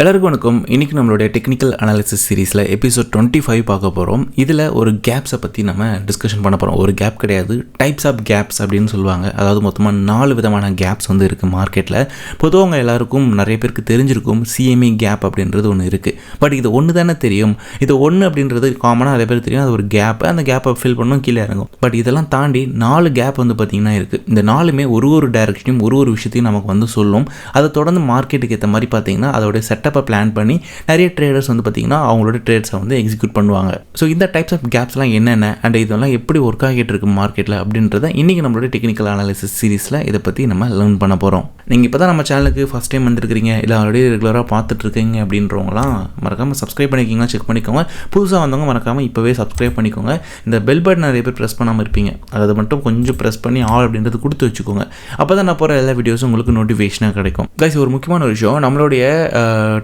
எல்லாருக்கும் வணக்கம். இன்றைக்கி நம்மளுடைய டெக்னிக்கல் அனாலிசிஸ் சீரீஸில் எபிசோட் 25 பார்க்க போகிறோம். இதில் ஒரு கேப்ஸை பற்றி நம்ம டிஸ்கஷன் பண்ண போகிறோம். ஒரு கேப் கிடையாது, டைப்ஸ் ஆஃப் கேப்ஸ் அப்படின்னு சொல்லுவாங்க. அதாவது மொத்தமாக 4 விதமான கேப்ஸ் வந்து இருக்குது மார்க்கெட்டில். பொதுவாக எல்லாருக்கும் நிறைய பேருக்கு தெரிஞ்சிருக்கும் சிஎம்இ கேப் அப்படின்றது ஒன்று இருக்குது. பட் இது ஒன்று தானே தெரியும். இது ஒன்று அப்படின்றது காமனாக நிறைய பேர் தெரியும். அது ஒரு கேப், அந்த கேப்பை ஃபில் பண்ணணும், கீழே இறங்கும். பட் இதெல்லாம் தாண்டி 4 கேப் வந்து பார்த்திங்கன்னா இருக்குது. இந்த 4மே ஒரு டைரக்ஷனையும் ஒரு விஷயத்தையும் நமக்கு வந்து சொல்லும். அதை தொடர்ந்து மார்க்கெட்டுக்கு ஏற்ற மாதிரி பார்த்திங்கன்னா அதோடைய செட்டப்பை பிளான் பண்ணி நிறைய ட்ரேடர்ஸ் வந்து பார்த்திங்கன்னா அவங்களோட ட்ரேட்ஸை வந்து எக்ஸிக்யூட் பண்ணுவாங்க. ஸோ இந்த டைப்ஸ் ஆஃப் கேப்ஸ்லாம் என்னென்ன அண்ட் இதெல்லாம் எப்படி ஒர்க் ஆகிட்டு இருக்கு மார்க்கெட்டில் அப்படின்றத இன்றைக்கி நம்மளோட டெக்னிக்கல் அனாலிசிஸ் சீரீஸில் இதை பற்றி நம்ம லேர்ன் பண்ண போகிறோம். நீங்கள் இப்போ தான் நம்ம சேனலுக்கு ஃபஸ்ட் டைம் வந்துருக்கிறீங்க, இல்லை ஆல்ரெடி ரெகுலராக பார்த்துட்ருக்கீங்க அப்படின்றவங்களாம் மறக்காமல் சப்ஸ்கிரைப் பண்ணிக்கிங்கன்னா செக் பண்ணிக்கோங்க. புதுசாக வந்தவங்க மறக்காமல் இப்போவே சப்ஸ்கிரைப் பண்ணிக்கோங்க. இந்த பெல் பட்டன் நிறைய பேர் ப்ரெஸ் பண்ணாமல் இருப்பீங்க, அதை மட்டும் கொஞ்சம் ப்ரெஸ் பண்ணி ஆல் அப்படின்றது கொடுத்து வச்சுக்கோங்க. அப்போ தான் நான் போகிற எல்லா வீடியோஸும் உங்களுக்கு நோட்டிஃபிகேஷனாக கிடைக்கும். கைஸ், ஒரு முக்கியமான விஷயம், நம்மளுடைய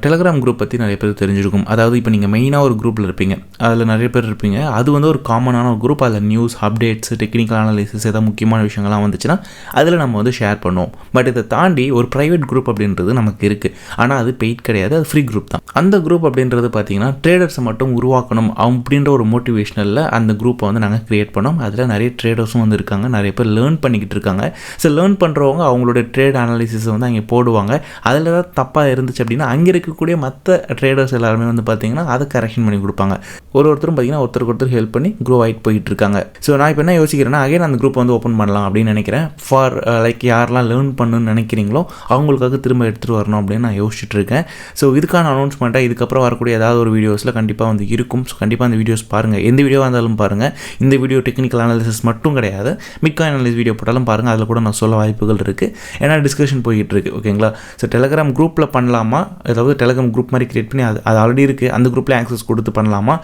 டெலிகிராம் குரூப் பற்றி நிறைய பேர் தெரிஞ்சிருக்கும். அதாவது இப்போ நீங்கள் மெயினாக ஒரு குரூப்பில் இருப்பீங்க, அதில் நிறைய பேர் இருப்பீங்க. அது வந்து ஒரு காமனான ஒரு குரூப். அதில் நியூஸ், அப்டேட்ஸ், டெக்னிக்கல் அனாலிசிஸ், ஏதாவது முக்கியமான விஷயங்கள்லாம் வந்துச்சுன்னா அதில் நம்ம வந்து ஷேர் பண்ணுவோம். பட் இதை தாண்டி ஒரு ப்ரைவேட் குரூப் அப்படின்றது நமக்கு இருக்குது. ஆனால் அது பெய்ட் கிடையாது, அது ஃப்ரீ குரூப் தான். அந்த குரூப் அப்படின்றது பார்த்தீங்கன்னா ட்ரேடர்ஸை மட்டும் உருவாக்கணும் அப்படின்ற ஒரு மோட்டிவேஷனில் அந்த குரூப்பை வந்து நாங்கள் க்ரியேட் பண்ணோம். அதில் நிறைய ட்ரேடர்ஸும் வந்து இருக்காங்க, நிறைய பேர் லேர்ன் பண்ணிக்கிட்டு இருக்காங்க. ஸோ லேர்ன் பண்ணுறவங்க அவங்களோட ட்ரேட் அனாலிசிஸை வந்து அங்கே போடுவாங்க. அதில் ஏதாவது தப்பாக இருந்துச்சு அப்படின்னா அங்கே இருக்கக்கூடிய மற்ற ட்ரேடர்ஸ் எல்லாருமே வந்து பார்த்தீங்கன்னா அதை கரெக்ஷன் பண்ணி கொடுப்பாங்க. ஒருத்தரும் பார்த்தீங்கன்னா ஒருத்தருக்கு ஒருத்தர் ஹெல்ப் பண்ணி க்ரோ ஆகிட்டு போயிட்டு இருக்காங்க. ஸோ நான் இப்போ என்ன யோசிக்கிறேன்னா, அகைன் அந்த குரூப் வந்து ஓப்பன் பண்ணலாம் அப்படின்னு நினைக்கிறேன். ஃபார் லைக் யாரெல்லாம் லேர்ன் பண்ணணும்னு நினைக்கிறீங்களோ அவங்களுக்காக திரும்ப எடுத்துகிட்டு வரணும் அப்படின்னு நான் யோசிச்சுட்டு இருக்கேன். ஸோ இதுக்கான அனௌன்ஸ்மெண்ட்டாக இதுக்கப்புறம் வரக்கூடிய ஏதாவது ஒரு வீடியோஸில் கண்டிப்பாக வந்து இருக்கும். ஸோ கண்டிப்பாக அந்த வீடியோஸ் பாருங்கள், எந்த வீடியோவாக இருந்தாலும் பாருங்கள். இந்த வீடியோ டெக்னிக்கல் அனாலிசிஸ் மட்டும் கிடையாது, மிக்க அனாலிசிஸ் வீடியோ போட்டாலும் பாருங்கள். அதில் கூட நான் சொல்ல வாய்ப்புகள் இருக்குது. ஏன்னா டிஸ்கஷன் போய்கிட்டு இருக்குது, ஓகேங்களா? ஸோ டெலிகிராம் குரூப்பில் பண்ணலாமா, ஏதாவது டெலிகிராம் குரூப் மாதிரி கிரியேட் பண்ணி அது ஆல்ரெடி இருக்குது அந்த குரூப்பில் ஆக்சஸ் கொடுத்து பண்ணலாமா,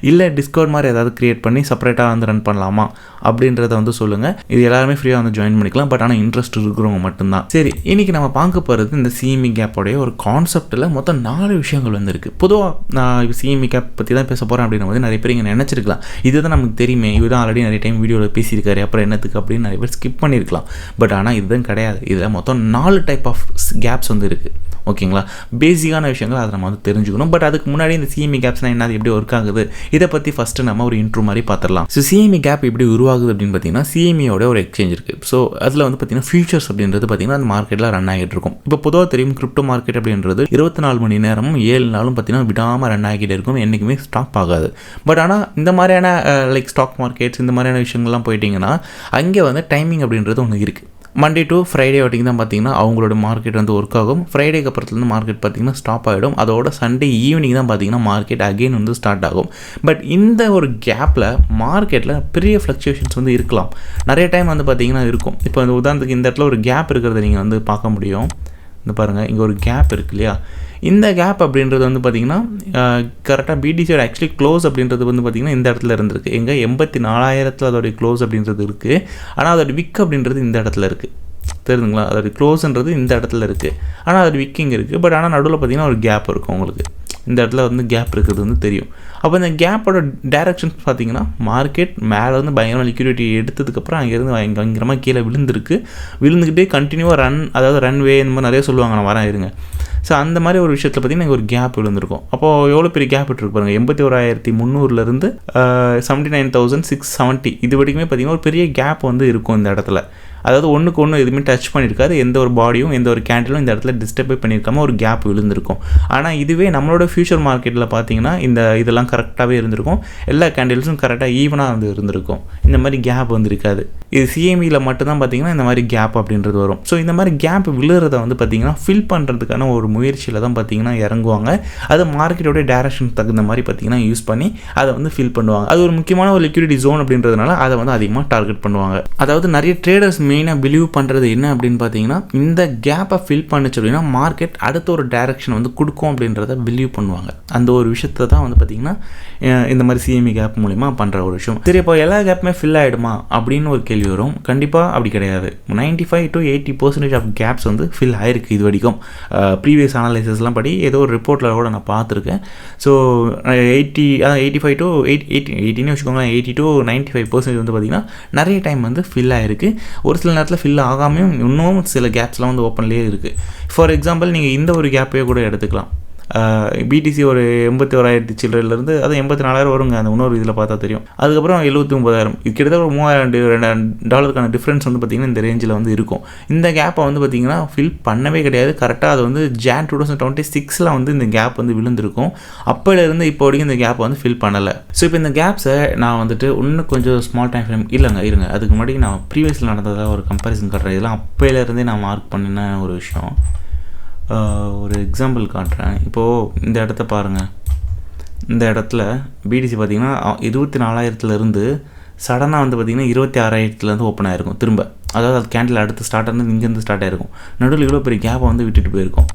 இல்லை டிஸ்கவுண்ட் மாதிரி ஏதாவது கிரியேட் பண்ணி செப்பரேட்டாக வந்து ரன் பண்ணலாமா அப்படின்றத வந்து சொல்லுங்கள். இது எல்லாருமே ஃப்ரீயாக வந்து ஜாயின் பண்ணிக்கலாம். பட் ஆனால் இன்ட்ரெஸ்ட் இருக்கிறவங்க மட்டும்தான். சரி, இன்றைக்கி நம்ம பார்க்க போகிறது இந்த சிஎம்இ கேப்போடைய ஒரு கான்செப்டில் மொத்தம் 4 விஷயங்கள் வந்து இருக்குது. பொதுவாக நான் இப்போ சிஎம்இ கேப் பற்றி தான் பேச போகிறேன் அப்படின்னும் போது நிறைய பேர் இங்கே நினச்சிருக்கலாம், இதுதான் நமக்கு தெரியுமே, இதுதான் ஆல்ரெடி நிறைய டைம் வீடியோவில் பேசியிருக்காரு, அப்புறம் என்னத்துக்கு அப்படின்னு நிறைய பேர் ஸ்கிப் பண்ணியிருக்கலாம். பட் ஆனால் இதுதான் கிடையாது. இதில் மொத்தம் 4 டைப் ஆஃப் கேப்ஸ் வந்து இருக்குது, ஓகேங்களா? பேசிக்கான விஷயங்கள் அதை நம்ம வந்து தெரிஞ்சுக்கணும். பட் அதுக்கு முன்னாடி இந்த சிஎம்இ கேப்ஸ்னால் என்ன, எப்படி ஒர்க் ஆகுது, இதை பற்றி ஃபஸ்ட்டு நம்ம ஒரு இன்ட்ரோ மாதிரி பார்த்துடலாம். ஸோ சிஎம்இ கேப் எப்படி உருவாகுது அப்படின்னு பார்த்தீங்கன்னா, சிஎம்இயோட ஒரு எக்ஸ்சேஞ்ச் இருக்குது. ஸோ அதில் வந்து பார்த்தீங்கன்னா ஃபியூச்சர்ஸ் அப்படின்றது பார்த்தீங்கன்னா அந்த மார்க்கெட்டில் ரன் ஆகிட்டு இருக்கும். இப்போ பொதுவாக தெரியும், கிரிப்டோ மார்க்கெட் அப்படின்றது 24 மணி நேரமும் 7 நாளும் பார்த்தீங்கன்னா விடாமல் ரன் ஆகிட்டே இருக்கும், என்றைக்குமே ஸ்டாப் ஆகாது. பட் ஆனால் இந்த மாதிரியான லைக் ஸ்டாக் மார்க்கெட்ஸ் இந்த மாதிரியான விஷயங்கள்லாம் போயிட்டிங்கன்னா அங்கே வந்து டைமிங் அப்படின்றது ஒன்று இருக்குது. மண்டே டு ஃப்ரைடே வரைக்கும் தான் பார்த்தீங்கன்னா அவங்களோட மார்க்கெட் வந்து ஒர்க் ஆகும். ஃப்ரைடேக்கு அப்புறத்துலேருந்து மார்க்கெட் பார்த்திங்கன்னா ஸ்டாப் ஆகிடும். அதோட சண்டே ஈவினிங் தான் பார்த்திங்கன்னா மார்க்கெட் அகெயின் வந்து ஸ்டார்ட் ஆகும். பட் இந்த ஒரு கேப்பில் மார்க்கெட்டில் பெரிய ஃப்ளக்சுவேஷன்ஸ் வந்து இருக்கலாம். நிறைய டைம் வந்து பார்த்திங்கன்னா இருக்கும். இப்போ இந்த உதாரணத்துக்கு இந்த இடத்துல ஒரு கேப் இருக்கிறத நீங்கள் வந்து பார்க்க முடியும். இந்த பாருங்கள், இங்கே ஒரு கேப் இருக்கு இல்லையா? இந்த கேப் அப்படின்றது வந்து பார்த்திங்கன்னா கரெக்டாக பிடிசியோட ஆக்சுவலி க்ளோஸ் அப்படின்றது வந்து பார்த்திங்கன்னா இந்த இடத்துல இருந்திருக்கு. எங்கே 84,000 அதோடைய க்ளோஸ் அப்படின்றது இருக்குது. ஆனால் அதோட விக் அப்படின்றது இந்த இடத்துல இருக்குது, தெரியுதுங்களா? அதோட க்ளோஸ்ன்றது இந்த இடத்துல இருக்குது, ஆனால் அதோட விக்கிங் இருக்குது. பட் ஆனால் நடுவில் பார்த்திங்கன்னா ஒரு கேப் இருக்கும். உங்களுக்கு இந்த இடத்துல வந்து கேப் இருக்கிறது வந்து தெரியும். அப்போ இந்த கேப்போட டைரக்ஷன்ஸ் பார்த்திங்கன்னா மார்க்கெட் மேலே வந்து பயங்கரமாக லிக்விடிட்டி எடுத்ததுக்கப்புறம் அங்கேருந்து பயங்கரமாக கீழே விழுந்துக்கிட்டே கண்டினியூவாக ரன், அதாவது ரன்வே இந்த மாதிரி நிறைய சொல்லுவாங்க, நான் வரேன் இருங்க. ஸோ அந்த மாதிரி ஒரு விஷயத்தில் பார்த்திங்கன்னா ஒரு கேப் விழுந்திருக்கும். அப்போது எவ்வளோ பெரிய கேப் விட்டுருக்கு பாருங்கள், 81,300 79,670 இது வரைக்குமே பார்த்திங்கன்னா ஒரு பெரிய கேப் வந்து இருக்கும் இந்த இடத்துல. அதாவது ஒன்றுக்கு ஒன்று எதுவுமே டச் பண்ணியிருக்காது, எந்த ஒரு பாடியும் எந்த ஒரு கேண்டிலும் இந்த இடத்துல டிஸ்டர்பே பண்ணியிருக்காமல் ஒரு கேப் விழுந்திருக்கும். ஆனால் இதுவே நம்மளோட ஃபியூச்சர் மார்க்கெட்டில் பார்த்தீங்கன்னா இதெல்லாம் கரெக்டாகவே இருந்திருக்கும், எல்லா கேண்டில்ஸும் கரெக்டாக ஈவனாக வந்து இருந்திருக்கும். இந்த மாதிரி கேப் வந்து இருக்காது. இது சிஎம்இயில் மட்டும்தான் பார்த்திங்கன்னா இந்த மாதிரி கேப் அப்படின்றது வரும். ஸோ இந்த மாதிரி கேப் விழுறதை வந்து பார்த்திங்கன்னா ஃபில் பண்ணுறதுக்கான ஒரு முயற்சியில் தான் பார்த்திங்கன்னா இறங்குவாங்க. அது மார்க்கெட்டோட டைரக்ஷன் தகுந்த மாதிரி பார்த்திங்கன்னா யூஸ் பண்ணி அதை வந்து ஃபில் பண்ணுவாங்க. அது ஒரு முக்கியமான ஒரு லிக்விடிட்டி ஜோன் அப்படின்றதுனால அதை வந்து அதிகமாக டார்கெட் பண்ணுவாங்க. அதாவது நிறைய ட்ரேடர்ஸ் மெயினாக பிலீவ் பண்ணுறது என்ன அப்படின்னு பார்த்தீங்கன்னா, இந்த கேப்பை ஃபில் பண்ணிச்சு அப்படின்னா மார்க்கெட் அடுத்த ஒரு டைரக்ஷன் வந்து கொடுக்கும் அப்படின்றத பிலீவ் பண்ணுவாங்க. அந்த ஒரு விஷயத்தை தான் வந்து பார்த்திங்கன்னா இந்த மாதிரி சிஎம்இ கேப் மூலிமா பண்ணுற ஒரு விஷயம். சரி, இப்போ எல்லா கேப்புமே ஃபில் ஆகிடுமா அப்படின்னு ஒரு கேள்வி வரும். கண்டிப்பாக அப்படி கிடையாது. 95 to 80% ஆஃப் கேப்ஸ் வந்து ஃபில் ஆகிருக்கு இது வரைக்கும். ப்ரீவியஸ் அனாலிசிஸ்லாம் படி ஏதோ ஒரு ரிப்போர்ட்டில் கூட நான் பார்த்துருக்கேன். ஸோ 85 to 80 வச்சுக்கோங்களேன், 80 to 95% வந்து பார்த்திங்கன்னா நிறைய டைம் வந்து ஃபில் ஆகிருக்கு. ஒரு சில நேரத்தில் ஃபில் ஆகாமையும் இன்னும் சில கேப்ஸ்லாம் வந்து ஓப்பன்லேயே இருக்குது. ஃபார் எக்ஸாம்பிள் நீங்கள் இந்த ஒரு கேப்பையே கூட எடுத்துக்கலாம். பிடிசி ஒரு 81,000 சில்லறையிலேருந்து அது 84,000 வருங்க அந்த இன்னொரு இதில் பார்த்தா தெரியும். அதுக்கப்புறம் 79,000 இது கிட்டத்தட்ட ஒரு $3,000 டிஃப்ரென்ஸ் வந்து பார்த்திங்கன்னா இந்த ரேஞ்சில் வந்து இருக்கும். இந்த கேப்பை வந்து பார்த்திங்கன்னா ஃபில் பண்ணவே கிடையாது. கரெக்டாக அது வந்து ஜான் 2026 வந்து இந்த கேப் வந்து விழுந்திருக்கும். அப்போலேருந்து இப்போ வரைக்கும் இந்த கேப்பை வந்து ஃபில் பண்ணலை. ஸோ இப்போ இந்த கேப்ஸை நான் வந்துட்டு இன்னும் கொஞ்சம் ஸ்மால் டைம் ஃப்ரேம் இருங்க அதுக்கு முன்னாடி நான் ப்ரீவியஸில் நடந்ததாக ஒரு கம்பேரிசன் காட்டுறேன். இதெல்லாம் அப்போலேருந்தே நான் மார்க் பண்ணின ஒரு விஷயம். ஒரு எக்ஸாம்பிள் காட்டுறேன். இப்போது இந்த இடத்த பாருங்கள். இந்த இடத்துல பிடிசி பார்த்திங்கன்னா 24,000 சடனாக வந்து பார்த்திங்கன்னா 26,000 ஓப்பன் ஆகிருக்கும் திரும்ப. அதாவது அது கேண்டில் அடுத்து ஸ்டார்ட் ஆனது இங்கேருந்து ஸ்டார்ட் ஆகிருக்கும். நடுவில் இவ்வளோ பெரிய கேப்பை வந்து விட்டுட்டு போயிருக்கோம்.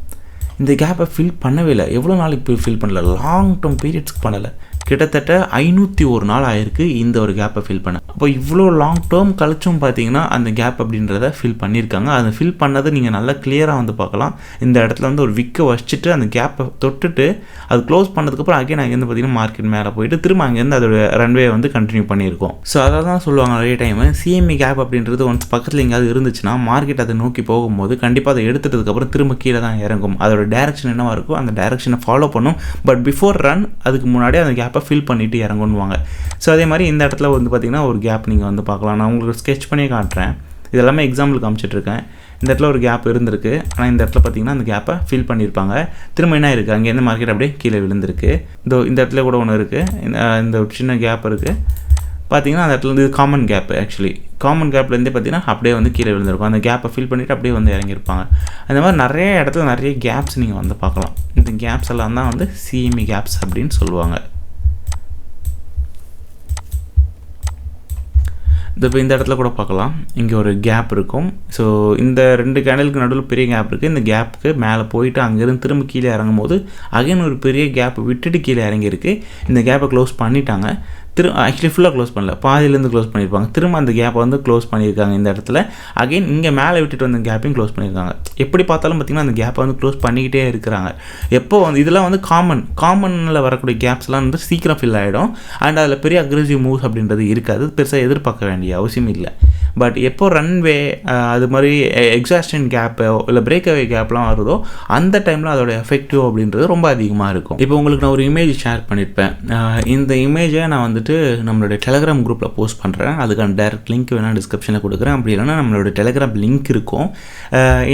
இந்த கேப்பை ஃபில் பண்ணவே இல்லை. எவ்வளோ நாளைக்கு ஃபில் பண்ணல, லாங் டேர்ம் பீரியட்ஸ்க்கு பண்ணலை. கிட்டத்தட்ட 501 நாள் ஆயிருக்கு இந்த ஒரு கேப்பை ஃபில் பண்ண. அப்போ இவ்வளோ லாங் டேர்ம் கழிச்சும் பார்த்தீங்கன்னா அந்த கேப் அப்படின்றத ஃபில் பண்ணியிருக்காங்க. அதை ஃபில் பண்ணதை நீங்கள் நல்லா கிளியராக வந்து பார்க்கலாம். இந்த இடத்துல வந்து ஒரு விக்கை வச்சுட்டு அந்த கேப்பை தொட்டுட்டு அது க்ளோஸ் பண்ணதுக்கப்புறம் அகைன் அங்கேருந்து பார்த்தீங்கன்னா மார்க்கெட் மேலே போயிட்டு திரும்ப அங்கேருந்து அதோட ரன்வே வந்து கண்டினியூ பண்ணியிருக்கோம். ஸோ அதை தான் சொல்லுவாங்க நிறைய டைம் சிஎம்இ கேப் அப்படின்றது ஒன்ஸ் பக்கத்தில் எங்கேயாவது இருந்துச்சுன்னா மார்க்கெட் அதை நோக்கி போகும்போது கண்டிப்பாக அதை எடுத்துட்டதுக்கப்புறம் திரும்ப கீழே தான் இறங்கும். அதோட டேரக்ஷன் என்னவாக இருக்கும், அந்த டேரக்ஷனை ஃபாலோ பண்ணும். பட் பிஃபோர் ரன் அதுக்கு முன்னாடி அந்த கேப்பை ஃபில் பண்ணிவிட்டு இறங்குவாங்க. ஸோ அதே மாதிரி இந்த இடத்துல வந்து பார்த்திங்கன்னா ஒரு கேப் நீங்கள் வந்து பார்க்கலாம். நான் உங்களுக்கு ஸ்கெட்ச் பண்ணி காட்டுறேன். இதெல்லாமே எக்ஸாம்பிள் காமிச்சிட்ருக்கேன். இந்த இடத்துல ஒரு கேப் இருந்திருக்கு. ஆனால் இந்த இடத்துல பார்த்திங்கன்னா அந்த கேப்பை ஃபில் பண்ணியிருப்பாங்க. திரும்ப என்ன இருக்குது, அங்கேருந்து மார்க்கெட் அப்படியே கீழே விழுந்திருக்கு. இந்த இடத்துல கூட ஒன்று இருக்குது. இந்த ஒரு சின்ன கேப் இருக்குது பார்த்திங்கன்னா அந்த இடத்துல வந்து காமன் கேப். ஆக்சுவலி காமன் கேப்லேருந்தே பார்த்திங்கன்னா அப்படியே வந்து கீழே விழுந்திருக்கும். அந்த கேப்பை ஃபில் பண்ணிவிட்டு அப்படியே வந்து இறங்கியிருப்பாங்க. அந்த மாதிரி நிறைய இடத்துல நிறைய கேப்ஸ் நீங்கள் வந்து பார்க்கலாம். இந்த கேப்ஸ் எல்லாம் தான் வந்து சிஎம்இ கேப்ஸ் அப்படின்னு சொல்லுவாங்க. இப்போ இந்த இடத்துல கூட பார்க்கலாம். இங்கே ஒரு கேப் இருக்கும். ஸோ இந்த 2 கேண்டலுக்கு நடுவில் பெரிய கேப் இருக்குது. இந்த கேப்புக்கு மேலே போயிட்டு அங்கேருந்து திரும்ப கீழே இறங்கும் போது அகைன் ஒரு பெரிய கேப் விட்டுட்டு கீழே இறங்கியிருக்கு. இந்த கேப்பை க்ளோஸ் பண்ணிட்டாங்க. ஆக்சுவலி ஃபுல்லாக க்ளோஸ் பண்ணல, பாதியிலேருந்து க்ளோஸ் பண்ணியிருப்பாங்க. திரும்ப அந்த கேப்பை வந்து க்ளோஸ் பண்ணியிருக்காங்க. இந்த இடத்துல அகைன் இங்கே மேலே விட்டுட்டு வந்த கேப்பையும் க்ளோஸ் பண்ணியிருக்காங்க. எப்படி பார்த்தாலும் பார்த்திங்கன்னா அந்த கேப்பை வந்து க்ளோஸ் பண்ணிக்கிட்டே இருக்கிறாங்க. எப்போ வந்து இதெல்லாம் வந்து காமனில் வரக்கூடிய கேப்ஸ்லாம் வந்து சீக்கிரம் ஃபில் ஆகிடும். அண்ட் அதில் பெரிய அக்ரெசிவ் மூவ்ஸ் அப்படின்றது இருக்காது. பெருசாக எதிர்பார்க்க வேண்டிய அவசியம் இல்லை. பட் எப்போ ரன்வே அது மாதிரி எக்ஸாஸ்டன் கேப்பு இல்லை பிரேக் அவே கேப்லாம் வருதோ அந்த டைமில் அதோட எஃபெக்டிவ் அப்படின்றது ரொம்ப அதிகமாக இருக்கும். இப்போ உங்களுக்கு நான் ஒரு இமேஜ் ஷேர் பண்ணியிருப்பேன். இந்த இமேஜை நான் வந்துட்டு நம்மளுடைய டெலகிராம் குரூப்பில் போஸ்ட் பண்ணுறேன். அதுக்கான டைரக்ட் லிங்க் வேணால் டிஸ்கிரிப்ஷனில் கொடுக்குறேன். அப்படி இல்லைனா நம்மளோட டெலகிராம் லிங்க் இருக்கும்.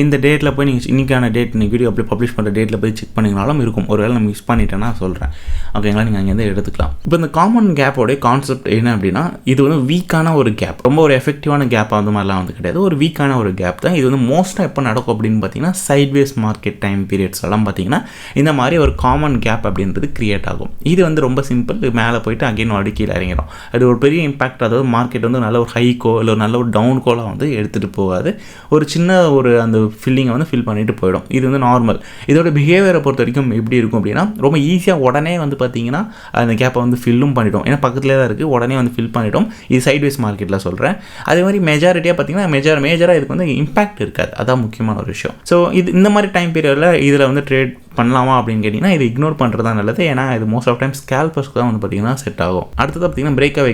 இந்த டேட்டில் போய் நீங்கள் இன்றைக்கான டேட் நீங்கள் வீடியோ அப்படி பப்ளிஷ் பண்ணுற டேட்டில் போய் செக் பண்ணிங்கனாலும் இருக்கும். ஒருவேளை நான் மிஸ் பண்ணிட்டேன்னா சொல்கிறேன். ஓகேங்களா, நீங்கள் அங்கேருந்து எடுத்துக்கலாம். இப்போ இந்த காமன் கேப்போடைய கான்செப்ட் என்ன அப்படின்னா, இது வந்து வீக்கான ஒரு கேப், ரொம்ப ஒரு எஃபெக்டிவான கேப் அந்த மாதிரிலாம் வந்து கிடையாது. ஒரு வீக்கான ஒரு கேப் தான். இது வந்து மோஸ்ட்டாக எப்போ நடக்கும் அப்படின்னு பார்த்தீங்கன்னா சைட்வேஸ் மார்க்கெட் டைம் பீரியட்ஸ் எல்லாம் பார்த்தீங்கன்னா இந்த மாதிரி ஒரு காமன் கேப் அப்படின்றது கிரியேட் ஆகும். இது வந்து ரொம்ப சிம்பிள். மேலே போயிட்டு அகைன் கீழே இறங்கிடும். அது ஒரு பெரிய இம்பாக்ட். அதாவது மார்க்கெட் வந்து நல்ல ஒரு ஹைக்கோ இல்லை ஒரு நல்ல ஒரு டவுன் கோலாக வந்து எடுத்துகிட்டு போகாது. ஒரு சின்ன ஒரு அந்த ஃபில்லிங்கை வந்து ஃபில் பண்ணிட்டு போயிடும். இது வந்து நார்மல். இதோட பிஹேவியரை பொறுத்த வரைக்கும் எப்படி இருக்கும் அப்படின்னா, ரொம்ப ஈஸியாக உடனே வந்து பார்த்தீங்கன்னா அந்த கேப்பை வந்து ஃபில்லும் பண்ணிடும். ஏன்னா பக்கத்துலேயே தான் இருக்குது, உடனே வந்து ஃபில் பண்ணிடும். இது சைட்வேஸ் மார்க்கெட்டில் சொல்கிறேன். அதே மாதிரி மெஜாரிட்டியாக பார்த்தீங்கன்னா மேஜராக இதுக்கு வந்து இம்பாக்ட் இருக்காது. அதான் முக்கியமான ஒரு விஷயம். ஸோ இது இந்த மாதிரி டைம் பீரியடில் இதில் வந்து ட்ரேட் பண்ணலாமா அப்படின்னு கேட்டிங்கன்னா இது இக்னோர் பண்ணுறது தான் நல்லது. ஏன்னா இது மோஸ்ட் ஆஃப் டைம் ஸ்கேல்பர்ஸ்க்கு தான் வந்து பார்த்திங்கன்னா செட் ஆகும். அடுத்தது பார்த்திங்கன்னா பிரேக் அவே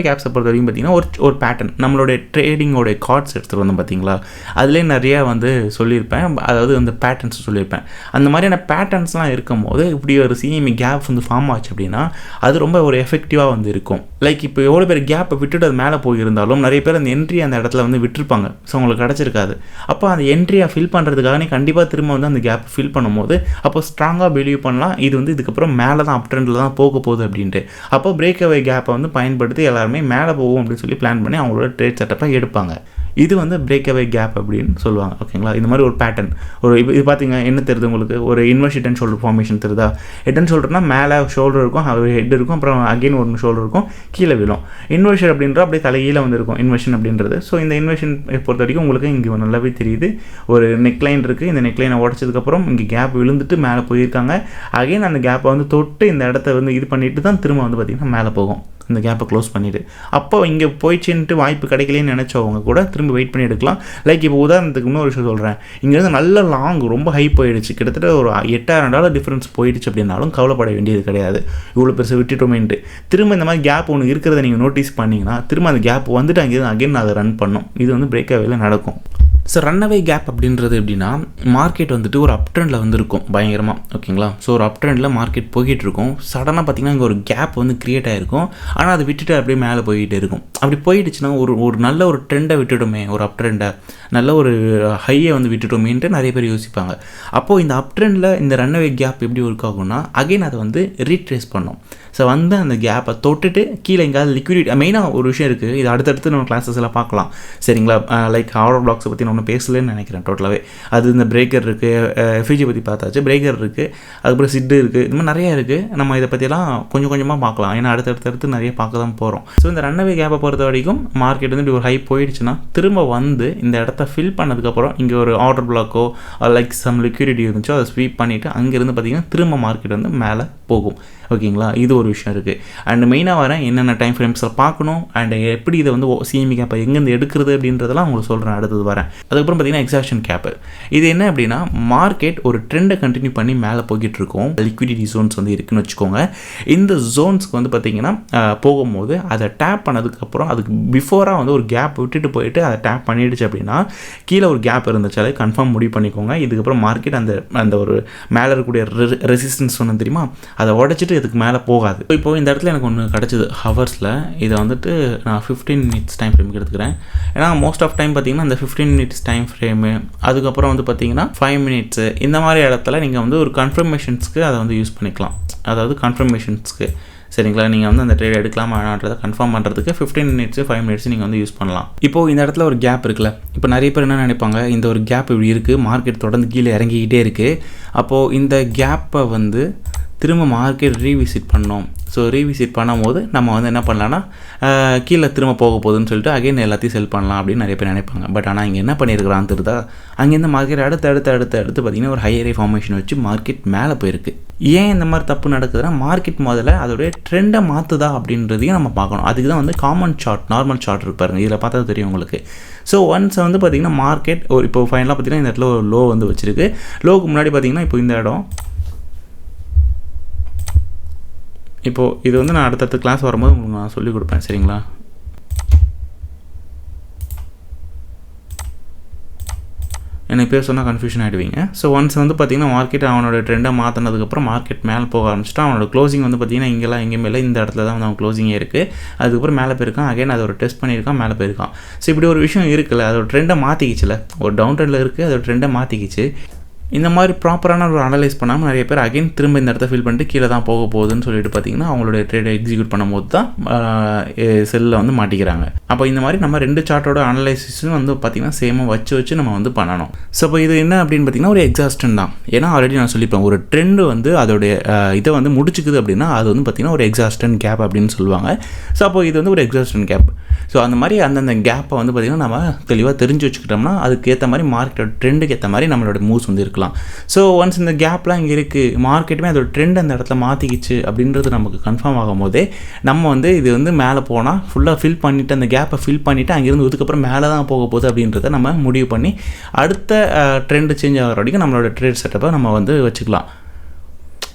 கேப்ஸை பொறுத்த வரைக்கும் பார்த்திங்கன்னா ஒரு பேட்டர்ன் நம்மளுடைய ட்ரேடிங்கோடைய கார்ட்ஸ் எடுத்துகிட்டு வந்து பார்த்திங்களா, அதுலேயே நிறையா வந்து சொல்லியிருப்பேன். அதாவது அந்த பேட்டர்ன்ஸ் சொல்லியிருப்பேன். அந்த மாதிரியான பேட்டர்ன்ஸ்லாம் இருக்கும் போது இப்படி ஒரு சிஎம்இ கேப் வந்து ஃபார்ம் ஆச்சு அப்படின்னா அது ரொம்ப ஒரு எஃபெக்டிவாக வந்து இருக்கும். லைக் இப்போ எவ்வளோ பேர் கேப்பை விட்டுட்டு அது மேலே போயிருந்தாலும் நிறைய பேர் அந்த என்ட்ரி அந்த இடத்துல வந்து விட்டுருப்பாங்க. ஸோ உங்களுக்கு கிடச்சிருக்காது. அப்போ அந்த என்ட்ரியை ஃபில் பண்ணுறதுக்காக கண்டிப்பாக திரும்ப வந்து அந்த கேப் ஃபில் பண்ணும்போது அப்போ ஸ்ட்ராங்காக பிலீவ் பண்ணலாம் இது வந்து இதுக்கப்புறம் மேலே தான் அப் ட்ரெண்டில் தான் போக போகுது அப்படின்ட்டு. அப்போ பிரேக் அவே கேப்பை வந்து பயன்படுத்தி எல்லாருமே மேலே போகும் அப்படின்னு சொல்லி பிளான் பண்ணி அவங்களோட ட்ரேட் செட்டப்பை எடுப்பாங்க. இது வந்து பிரேக் அவே கேப் அப்படின்னு சொல்லுவாங்க. ஓகேங்களா, இந்த மாதிரி ஒரு பேட்டர்ன் இது பார்த்தீங்க என்ன தெரியுது உங்களுக்கு, ஒரு inverse head and shoulder formation தெரியுதா? ஹெட் அண்ட் ஷோல்டர்னா மேலே ஷோல்டர் இருக்கும், ஹெட் இருக்கும், அப்புறம் அகெயின் ஒரு ஷோல்டர் இருக்கும், கீழே விழும். இன்வெர்ஷன் அப்படின்ற அப்படியே தலைகீழ வந்து இருக்கும் இன்வெர்ஷன் அப்படின்றது. ஸோ இந்த இன்வெர்ஷன் பொறுத்த வரைக்கும் உங்களுக்கு இங்கே நல்லாவே தெரியுது. ஒரு நெக்லைன் இருக்குது. இந்த நெக்லைனை உடச்சதுக்கப்புறம் இங்கே கேப் விழுந்துட்டு மேலே போயிருக்காங்க. அகெயின் அந்த கேப்பை வந்து தொட்டு இந்த இடத்த வந்து இது பண்ணிட்டு தான் திரும்ப வந்து பார்த்திங்கன்னா மேலே போகும். இந்த கேப்பை க்ளோஸ் பண்ணிவிட்டு அப்போ இங்கே போயிடுச்சுன்ட்டு வாய்ப்பு கிடைக்கலன்னு நினச்சவங்க கூட திரும்ப வெயிட் பண்ணி எடுக்கலாம். லைக் இப்போ உதாரணத்துக்கு இன்னொரு விஷயம் சொல்கிறேன். இங்கேருந்து நல்ல லாங் ரொம்ப ஹை போயிடுச்சு, கிட்டத்தட்ட ஒரு $8,000 டிஃப்ரென்ஸ் போயிடுச்சு அப்படின்னாலும் கவலைப்பட வேண்டியது கிடையாது. இவ்வளோ பெருசு விட்டுட்டோமேன்ட்டு திரும்ப இந்த மாதிரி கேப் ஒன்று இருக்கிறத நீங்கள் நோட்டீஸ் பண்ணிங்கன்னா திரும்ப அந்த கேப் வந்துட்டு அங்கேருந்து அகைன் அதை ரன் பண்ணும். இது வந்து பிரேக் அவேல நடக்கும். ஸோ ரன்னவே கேப் அப்படின்றது எப்படின்னா, மார்க்கெட் வந்துட்டு ஒரு அப் ட்ரெண்டில் வந்து இருக்கும் பயங்கரமாக, ஓகேங்களா. ஸோ ஒரு அப் ட்ரெண்டில் மார்க்கெட் போய்கிட்டு இருக்கும். சடனாக பார்த்திங்கன்னா இங்கே ஒரு கேப் வந்து க்ரியேட் ஆகிருக்கும். ஆனால் அதை விட்டுட்டு அப்படியே மேலே போய்கிட்டே இருக்கும். அப்படி போயிடுச்சுன்னா ஒரு நல்ல ஒரு ட்ரெண்டை விட்டுட்டோமே, ஒரு அப் ட்ரெண்டை, நல்ல ஒரு ஹையை வந்து விட்டுட்டோமேன்ட்டு நிறைய பேர் யோசிப்பாங்க. அப்போது இந்த அப் ட்ரெண்டில் இந்த ரன்னவே கேப் எப்படி ஒர்க் ஆகும்னா, அகைன் அதை வந்து ரீட்ரேஸ் பண்ணோம். ஸோ வந்து அந்த கேப்பை தொட்டுட்டு கீழே எங்கேயாவது லிக்விடிட்டி மெயினாக ஒரு விஷயம் இருக்குது. இது அடுத்தடுத்து நம்ம கிளாஸஸ் எல்லாம் பார்க்கலாம், சரிங்களா. லைக் ஆர்டர் பிளாக்ஸை பற்றி ஒன்றும் பேசலன்னு நினைக்கிறேன் டோட்டலாகவே. அது இந்த பிரேக்கர் இருக்குது, எஃப்இஜி பற்றி பார்த்தாச்சு, பிரேக்கர் இருக்குது, அதுக்கப்புறம் சிட்டு இருக்குது, இது மாதிரி நிறையா இருக்குது. நம்ம இதை பற்றியெல்லாம் கொஞ்சம் கொஞ்சமாக பார்க்கலாம், ஏன்னா அடுத்தடுத்து நிறைய பார்க்க தான் போகிறோம். ஸோ இந்த ரன்னவே கேப்பை பொறுத்த வரைக்கும் மார்க்கெட் வந்து இப்படி ஒரு ஹை போயிடுச்சுன்னா திரும்ப வந்து இந்த இடத்த ஃபில் பண்ணதுக்கப்புறம் இங்கே ஒரு ஆர்டர் பிளாக்கோ லைக் சம் லிக்விடிட்டி இருந்துச்சோ அதை ஸ்வீப் பண்ணிவிட்டு அங்கேருந்து பார்த்திங்கன்னா திரும்ப மார்க்கெட் வந்து மேலே போகும், ஓகேங்களா. இது ஒரு விஷயம் இருக்குது. அண்ட் மெயினாக வரேன் என்னென்ன டைம் ஃப்ரேம்ஸில் பார்க்கணும் அண்ட் எப்படி இதை வந்து சிஎம்இ கேப்பை எங்கேருந்து எடுக்கிறது அப்படின்றதெல்லாம் உங்களுக்கு சொல்கிறேன் அடுத்தது வரேன். அதுக்கப்புறம் பார்த்திங்கன்னா எக்ஸாக்ஷன் கேப்பு. இது என்ன அப்படின்னா, மார்க்கெட் ஒரு ட்ரெண்டை கண்டினியூ பண்ணி மேலே போய்கிட்டு இருக்கும். லிக்விடிட்டி ஜோன்ஸ் வந்து இருக்குதுன்னு வச்சுக்கோங்க. இந்த ஜோன்ஸ்க்கு வந்து பார்த்திங்கன்னா போகும்போது அதை டேப் பண்ணதுக்கப்புறம் அதுக்கு பிஃபோராக வந்து ஒரு கேப் விட்டுட்டு போயிட்டு அதை டேப் பண்ணிடுச்சு அப்படின்னா கீழே ஒரு கேப் இருந்துச்சாலே கன்ஃபார்ம் முடிவு பண்ணிக்கோங்க. இதுக்கப்புறம் மார்க்கெட் அந்த ஒரு மேலே இருக்கக்கூடிய ரெசிஸ்டன்ஸ் ஒன்று தெரியுமா, அதை உடச்சிட்டு இதுக்கு மேலே போகாது. இப்போ இந்த இடத்துல எனக்கு ஒன்று கிடச்சிது ஹவர்ஸில். இதை வந்துட்டு நான் 15 மினிட்ஸ் டைம் ஃப்ரேமுக்கு எடுத்துக்கிறேன். ஏன்னா மோஸ்ட் ஆஃப் டைம் பார்த்திங்கன்னா இந்த 15 மினிட்ஸ் டைம் ஃப்ரேமு, அதுக்கப்புறம் வந்து பார்த்திங்கன்னா 5 மினிட்ஸு, இந்த மாதிரி இடத்துல நீங்கள் வந்து ஒரு கன்ஃபர்மேஷன்ஸ்க்கு அதை வந்து யூஸ் பண்ணிக்கலாம். அதாவது கன்ஃபர்மேஷன்ஸ்க்கு, சரிங்களா. நீங்கள் வந்து அந்த ட்ரேட் எடுக்கலாமா வேணான்றதை கன்ஃபார்ம் பண்ணுறதுக்கு 15 மினிட்ஸு 5 மினிட்ஸ் நீங்கள் வந்து யூஸ் பண்ணலாம். இப்போது இந்த இடத்துல ஒரு கேப் இருக்குல்ல, இப்போ நிறைய பேர் என்ன நினைப்பாங்க, இந்த ஒரு கேப் இப்படி இருக்குது, மார்க்கெட் தொடர்ந்து கீழே இறங்கிக்கிட்டே இருக்குது, அப்போது இந்த கேப்பை வந்து திரும்ப மார்க்கெட் ரீவிசிட் பண்ணோம். ஸோ ரீவிசிட் பண்ணும்போது நம்ம வந்து என்ன பண்ணலான்னா கீழே திரும்ப போக போகுதுன்னு சொல்லிட்டு அகைன் எல்லாத்தையும் செல் பண்ணலாம் அப்படின்னு நிறைய பேர் நினைப்பாங்க. பட் ஆனால் இங்கே என்ன பண்ணியிருக்கிறான்னு தெரியுதா, அங்கேருந்து மார்க்கெட் அடுத்து பார்த்திங்கன்னா ஒரு ஹையர் ஃபார்மேஷன் வச்சு மார்க்கெட் மேலே போயிருக்கு. ஏன் இந்த மாதிரி தப்பு நடக்குதுன்னா, மார்க்கெட் முதல்ல அதோடைய ட்ரெண்டை மாற்றுதா அப்படின்றதையும் நம்ம பார்க்கணும். அதுக்கு தான் வந்து காமன் சார்ட், நார்மல் சார்ட் இருப்பாருங்க, இதில் பார்த்தா தெரியும் உங்களுக்கு. ஸோ ஒன்ஸ் வந்து பார்த்திங்கன்னா மார்க்கெட் ஒரு இப்போ ஃபைனலாக பார்த்திங்கன்னா இந்த இடத்துல ஒரு லோ வந்து வச்சுருக்கு. லோவுக்கு முன்னாடி பார்த்திங்கன்னா இப்போ இந்த இடம், இப்போது இது வந்து நான் அடுத்தடுத்த கிளாஸ் வரும்போது உங்களுக்கு நான் சொல்லிக் கொடுப்பேன், சரிங்களா. எனக்கு பேர் சொன்னால் கன்ஃபியூஷன் ஆகிடுவீங்க. ஸோ ஒன்ஸ் வந்து பார்த்திங்கன்னா மார்க்கெட் அவனோட ட்ரெண்டை மாற்றினதுக்கப்புறம் மார்க்கெட் மேலே போக ஆரம்பிச்சிட்டா, அவனோட க்ளோசிங் வந்து பார்த்திங்கன்னா இங்கெல்லாம் எங்கேயுமே இல்லை, இந்த இடத்துல தான் வந்து அவன் க்ளோசிங்கே இருக்குது. அதுக்கப்புறம் மேலே போயிருக்கான், அகைன் அதை ஒரு டெஸ்ட் பண்ணியிருக்கான், மேலே போயிருக்கான். ஸோ இப்படி ஒரு விஷயம் இருக்குல்ல, அதோட ட்ரெண்டை மாற்றிக்கிச்சுல, ஒரு டவுன் ட்ரெண்டில் இருக்குது, அதோட ட்ரெண்டை மாற்றிக்கிச்சு. இந்த மாதிரி ப்ராப்பரான ஒரு அனலைஸ் பண்ணாமல் நிறைய பேர் அகைன் திரும்ப இந்த இடத்த ஃபில் பண்ணிட்டு கீழே தான் போக போகுதுன்னு சொல்லிட்டு பார்த்திங்கன்னா அவங்களோட ட்ரேடை எக்ஸிக்யூட் பண்ணும்போது தான் செல்லில் வந்து மாட்டிக்கிறாங்க. அப்போ இந்த மாதிரி நம்ம 2 சார்ட்டோட அனலைசிஸும் வந்து பார்த்திங்கன்னா சேமாக வச்சு நம்ம வந்து பண்ணணும். ஸோ இப்போ இது என்ன அப்படின்னு பார்த்திங்கன்னா ஒரு எக்ஸாஸ்டன் தான். ஏன்னா ஆல்ரெடி நான் சொல்லிப்பேன், ஒரு ட்ரெண்டு வந்து அதோடைய இதை வந்து முடிச்சுக்குது அப்படின்னா அது வந்து பார்த்திங்கன்னா ஒரு எக்ஸாஸ்டன் கேப் அப்படின்னு சொல்லுவாங்க. ஸோ அப்போ இது வந்து ஒரு எக்ஸாஸ்டன் கேப். ஸோ அந்த மாதிரி அந்தந்த கேப்பை வந்து பார்த்திங்கன்னா நம்ம தெளிவாக தெரிஞ்சு வச்சுக்கிட்டோம்னா அதுக்கேற்ற மாதிரி மார்க்கெட்டோட ட்ரெண்டுக்கு ஏற்ற மாதிரி நம்மளோட மூவ்ஸ் வந்து இருக்கலாம். ஸோ ஒன்ஸ் இந்த கேப்லாம் இங்கே இருக்குது, மார்க்கெட்டுமே அதோட ட்ரெண்ட் அந்த இடத்துல மாற்றிக்கிச்சு அப்படின்றது நமக்கு கன்ஃபார்ம் ஆகும் போதே நம்ம வந்து இது வந்து மேலே போனால் ஃபுல்லாக ஃபில் பண்ணிவிட்டு அந்த கேப்பை ஃபில் பண்ணிவிட்டு அங்கேருந்து இதுக்கப்புறம் மேலே தான் போக போகுது அப்படின்றத நம்ம முடிவு பண்ணி அடுத்த ட்ரெண்டு சேஞ்ச் ஆகிற வரைக்கும் நம்மளோட ட்ரேட் செட்டப்பை நம்ம வந்து வச்சுக்கலாம்.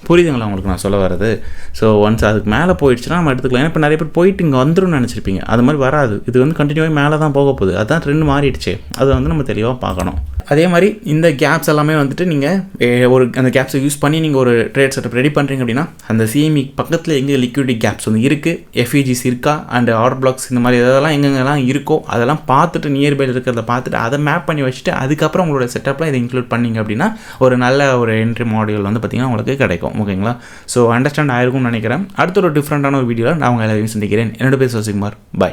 புரியுதுங்களா உங்களுக்கு நான் சொல்ல வரது? ஸோ ஒன்ஸ் அதுக்கு மேலே போயிடுச்சுன்னா நம்ம எடுத்துக்கலாம். ஏன்னா இப்போ நிறைய பேர் போயிட்டு இங்கே வந்துடும் நினச்சிருப்பீங்க, அது மாதிரி வராது. இது வந்து கண்டினியூவாக மேலே தான் போக போகுது, அதுதான் ட்ரெண்ட் மாறிடுச்சு. அதை வந்து நம்ம தெளிவாக பார்க்கணும். அதே மாதிரி இந்த கேப்ஸ் எல்லாமே வந்துட்டு நீங்கள் ஒரு அந்த கேப்ஸை யூஸ் பண்ணி நீங்கள் ஒரு ட்ரேட் செட்டப் ரெடி பண்ணுறீங்க அப்படின்னா அந்த சிஎம்இ பக்கத்தில் எங்கே லிக்விடிட்டி கேப்ஸ் வந்து இருக்குது, எஃப்இஜிஸ் இருக்கா அண்ட் ஆர்டர் பிளாக்ஸ் இந்த மாதிரி இதெல்லாம் எங்கெங்கெல்லாம் இருக்கோ அதெல்லாம் பார்த்துட்டு நியர்பையில் இருக்கிறத பார்த்துட்டு அதை மேப் பண்ணி வச்சுட்டு அதுக்கப்புறம் உங்களோட செட்டப்பில் இதை இன்க்ளூட் பண்ணிங்க அப்படின்னா ஒரு நல்ல ஒரு என்ட்ரி மாடியூல் வந்து பார்த்திங்கன்னா உங்களுக்கு கிடைக்கும். ஓகேங்களா? ஸோ அண்டர்ஸ்டாண்ட் ஆயிருக்கும்னு நினைக்கிறேன். அடுத்த ஒரு டிஃப்ரெண்ட்டான ஒரு வீடியோவில் நான் உங்கள் எல்லாரையும் சந்திக்கிறேன். என்னோட பேர் சசிகுமார். பாய்.